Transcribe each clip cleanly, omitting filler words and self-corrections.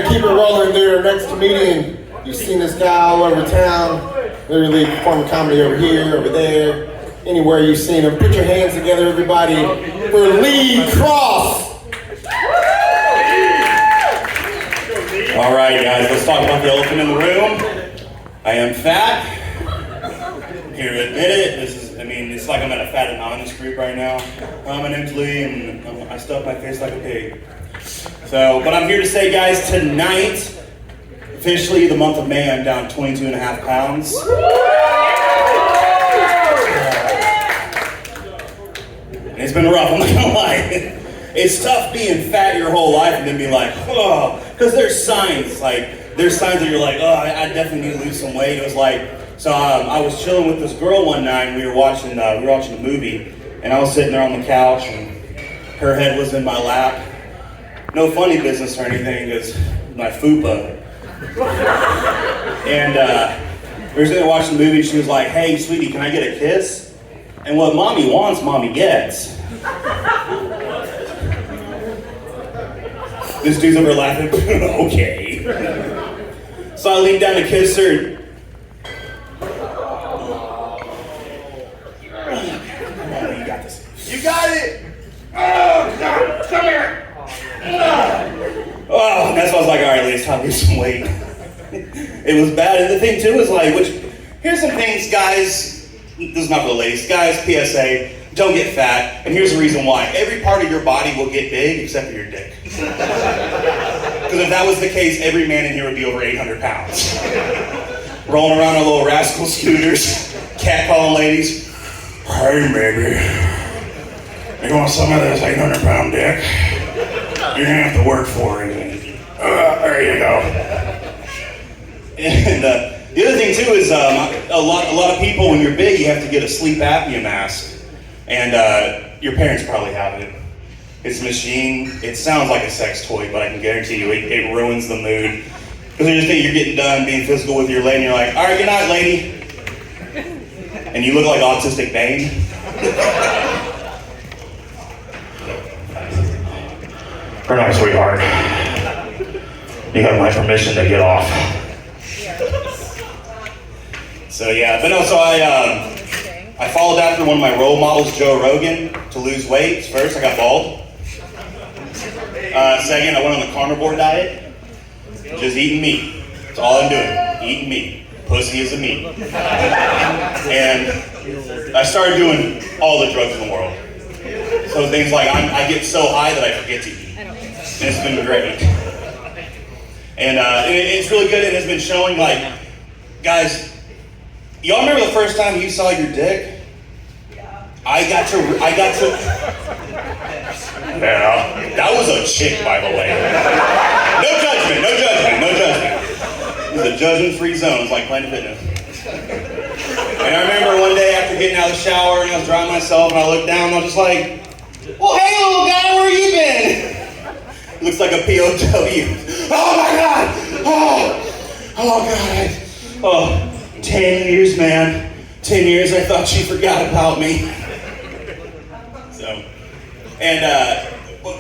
keep it rolling there next to me, and you've seen this guy all over town, literally performing comedy over here, over there, anywhere you've seen him. Put your hands together, everybody, for Lee Cross. All right, guys, let's talk about the elephant in the room. I am fat. Here to admit it. It's like I'm at a fat anonymous group right now. My name's Lee, and I stuff my face like a pig. But I'm here to say, guys, tonight, officially the month of May, I'm down 22.5 pounds. And it's been rough, I'm not gonna lie. It's tough being fat your whole life and then be like, oh, because there's signs that you're like, oh, I definitely need to lose some weight. It was like, I was chilling with this girl one night, and we were watching a movie, and I was sitting there on the couch, and her head was in my lap. No funny business or anything, because my fupa. And we were sitting there watching the movie, and she was like, hey, sweetie, can I get a kiss? And what mommy wants, mommy gets. This dude's over laughing. Okay. So I leaned down to kiss her. You got this. You got it. Oh, God, come here. Oh, that's why I was like, all right, let's try to lose some weight. It was bad, and the thing too is here's some things, guys. This is not for the ladies, guys. PSA. Don't get fat, and here's the reason why. Every part of your body will get big except for your dick. Because if that was the case, every man in here would be over 800 pounds. Rolling around on little rascal scooters, catcalling ladies. Hey, baby, you want some of this 800-pound dick? You're gonna have to work for it. There you go. And the other thing too is a lot of people, when you're big, you have to get a sleep apnea mask. And your parents probably have it. It's a machine. It sounds like a sex toy, but I can guarantee you it ruins the mood. Because you just think you're getting done being physical with your lady, and you're like, all right, good night, lady. And you look like autistic Bane. Good night, sweetheart. You have my permission to get off. I followed after one of my role models, Joe Rogan, to lose weight. First, I got bald. Second, I went on the carnivore diet. Just eating meat. That's all I'm doing. Eating meat. Pussy is a meat. And I started doing all the drugs in the world. So things like I get so high that I forget to eat. And it's been great. And it's really good. It has been showing, guys, y'all remember the first time you saw your dick? I got to. Yeah, that was a chick, by the way. No judgment. It's a judgment-free zone. It's like Planet Fitness. And I remember one day after getting out of the shower and I was drying myself and I looked down and I was just like, well, hey, little guy, where you been? Looks like a POW. Oh my God! Oh God! 10 years, man. 10 years, I thought she forgot about me. And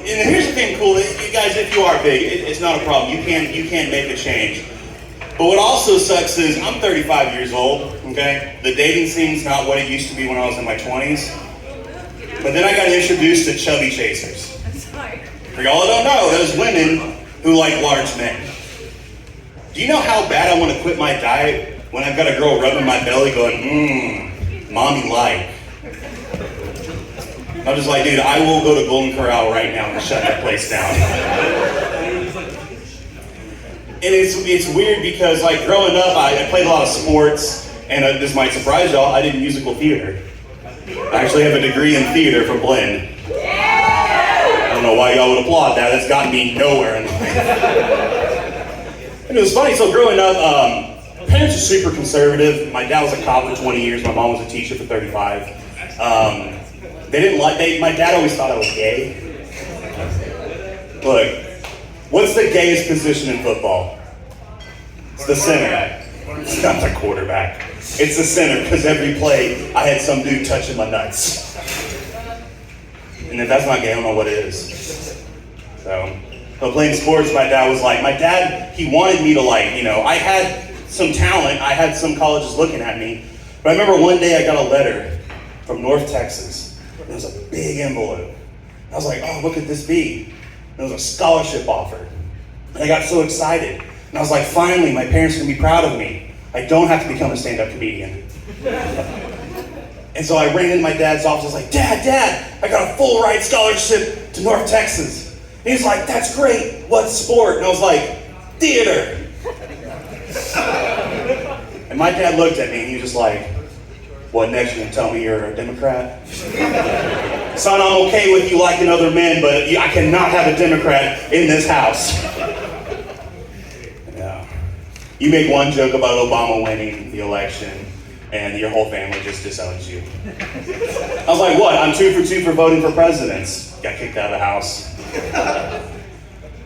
here's the thing, cool. You guys, if you are big, it's not a problem. You can't make a change. But what also sucks is I'm 35 years old, okay? The dating scene's not what it used to be when I was in my 20s. But then I got introduced to chubby chasers. For y'all that don't know, those women who like large men. Do you know how bad I want to quit my diet when I've got a girl rubbing my belly going, mommy like? I'm just like, dude, I will go to Golden Corral right now and shut that place down. And it's weird because growing up, I played a lot of sports, and this might surprise y'all, I did musical theater. I actually have a degree in theater from Blinn. I don't know why y'all would applaud that. That's gotten me nowhere in life. And it was funny, so growing up, parents are super conservative. My dad was a cop for 20 years, my mom was a teacher for 35. My dad always thought I was gay. Look, what's the gayest position in football? It's the center. It's not the quarterback. It's the center, because every play, I had some dude touching my nuts. And if that's not gay, I don't know what it is. So, But playing sports, my dad, he wanted me to I had some talent, I had some colleges looking at me. But I remember one day I got a letter from North Texas. It was a big envelope. I was like, oh, what could this be? It was a scholarship offer. And I got so excited. And I was like, finally, my parents are gonna be proud of me. I don't have to become a stand-up comedian. And so I ran into my dad's office. I was like, Dad, I got a full ride scholarship to North Texas. And he's like, that's great. What sport? And I was like, theater. And my dad looked at me and he was just like, what, next you gonna tell me you're a Democrat? Son, I'm okay with you liking other men, but I cannot have a Democrat in this house. Yeah. You make one joke about Obama winning the election, and your whole family just disowns you. I was like, what? I'm 2 for 2 for voting for presidents. Got kicked out of the house.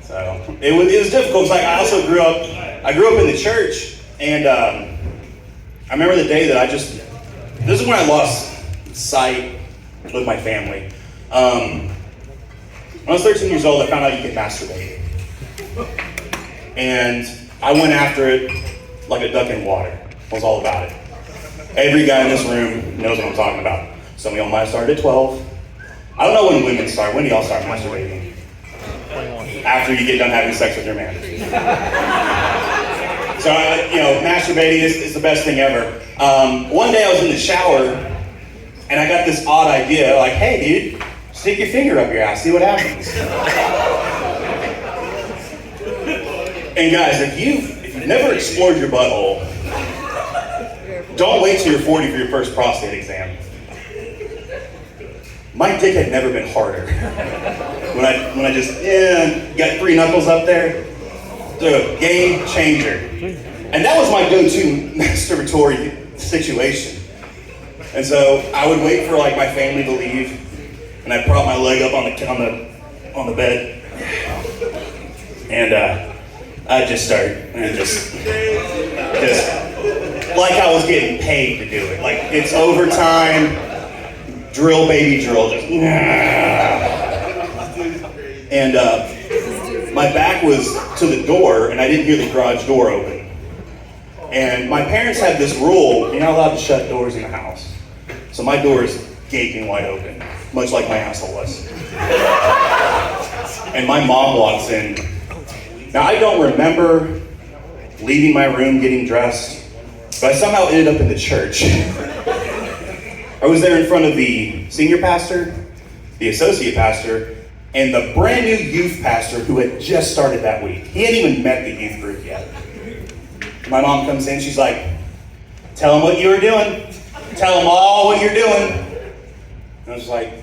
So it was difficult. I grew up in the church, and I remember the day that this is when I lost sight with my family. When I was 13 years old, I found out you could masturbate. And I went after it like a duck in water. I was all about it. Every guy in this room knows what I'm talking about. Some of y'all might have started at 12. I don't know when women start. When do y'all start masturbating? After you get done having sex with your man. So, masturbating is the best thing ever. One day I was in the shower, and I got this odd idea, like, hey, dude, stick your finger up your ass, see what happens. And guys, if you've never explored your butthole, don't wait till you're 40 for your first prostate exam. My dick had never been harder. When I just got 3 knuckles up there, dude, game changer. And that was my go-to masturbatory situation. And so I would wait for my family to leave, and I'd prop my leg up on the bed, and I'd just start, and just like I was getting paid to do it. Like it's overtime, drill baby drill, just and my back was to the door, and I didn't hear the garage door open. And my parents had this rule: you're not allowed to shut doors in the house. So my door is gaping wide open, much like my asshole was. And my mom walks in. Now I don't remember leaving my room, getting dressed, but I somehow ended up in the church. I was there in front of the senior pastor, the associate pastor, and the brand new youth pastor who had just started that week. He hadn't even met the youth group yet. My mom comes in, she's like, tell them what you were doing. Tell them all what you're doing. And I was like,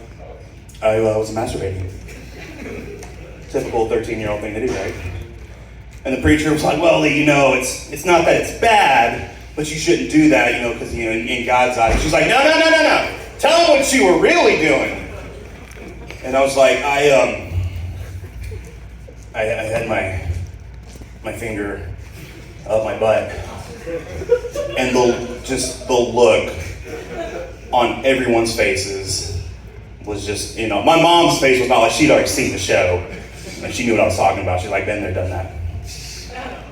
I was masturbating. Typical 13-year-old thing to do, right? And the preacher was like, well, it's not that it's bad, but you shouldn't do that, because, in God's eyes. She's like, no. Tell them what you were really doing. And I was like, I had my finger up my butt. And the look on everyone's faces was just, my mom's face was not like she'd already seen the show. And she knew what I was talking about. She's like, been there, done that.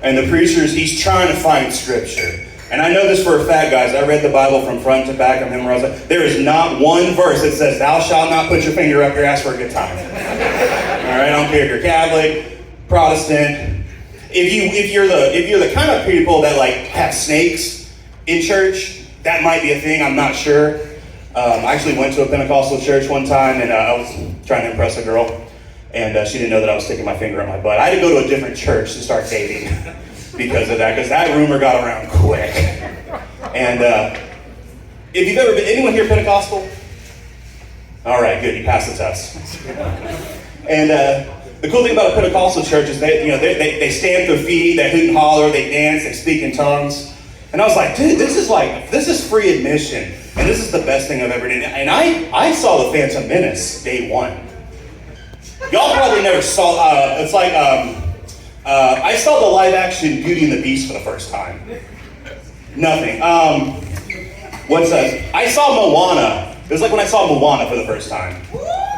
And the preacher's, he's trying to find scripture. And I know this for a fact, guys. I read the Bible from front to back. I memorized it. There is not one verse that says, thou shalt not put your finger up your ass for a good time. All right, I don't care if you're Catholic, Protestant. If you're the kind of people that have snakes in church, that might be a thing. I'm not sure. I actually went to a Pentecostal church one time, and I was trying to impress a girl, and she didn't know that I was sticking my finger up my butt. I had to go to a different church to start dating because of that, because that rumor got around quick. And if you've ever been, anyone here Pentecostal? All right, good, you passed the test. And the cool thing about a Pentecostal church is they stamp their feet, they hoot and holler, they dance, they speak in tongues. And I was like, dude, this is free admission, and this is the best thing I've ever done. And I saw the Phantom Menace day one. Y'all probably never saw. I saw the live action Beauty and the Beast for the first time. Nothing. I saw Moana. It was like when I saw Moana for the first time.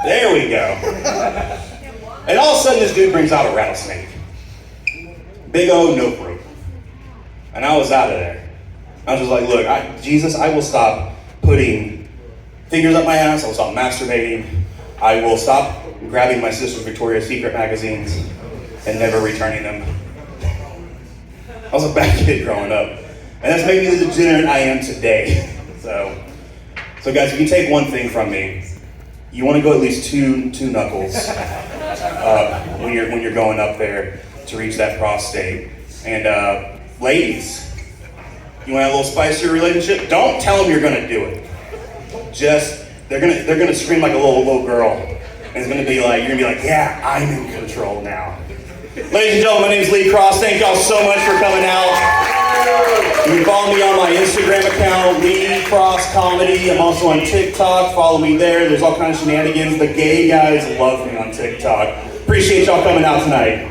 There we go. And all of a sudden this dude brings out a rattlesnake. Big old notebook. And I was out of there. I was just like, look, Jesus, I will stop putting fingers up my ass. I will stop masturbating. I will stop grabbing my sister Victoria's Secret magazines and never returning them. I was a bad kid growing up. And that's made me the degenerate I am today. So guys, if you take one thing from me, you want to go at least two knuckles when you're going up there to reach that prostate. And ladies, you want to have a little spice to your relationship? Don't tell them you're going to do it. Just they're gonna scream like a little girl, and it's gonna be like you're gonna be like, yeah, I'm in control now. Ladies and gentlemen, my name is Lee Cross. Thank y'all so much for coming out. You can follow me on my Instagram account, Lee Cross Comedy. I'm also on TikTok. Follow me there. There's all kinds of shenanigans. The gay guys love me on TikTok. Appreciate y'all coming out tonight.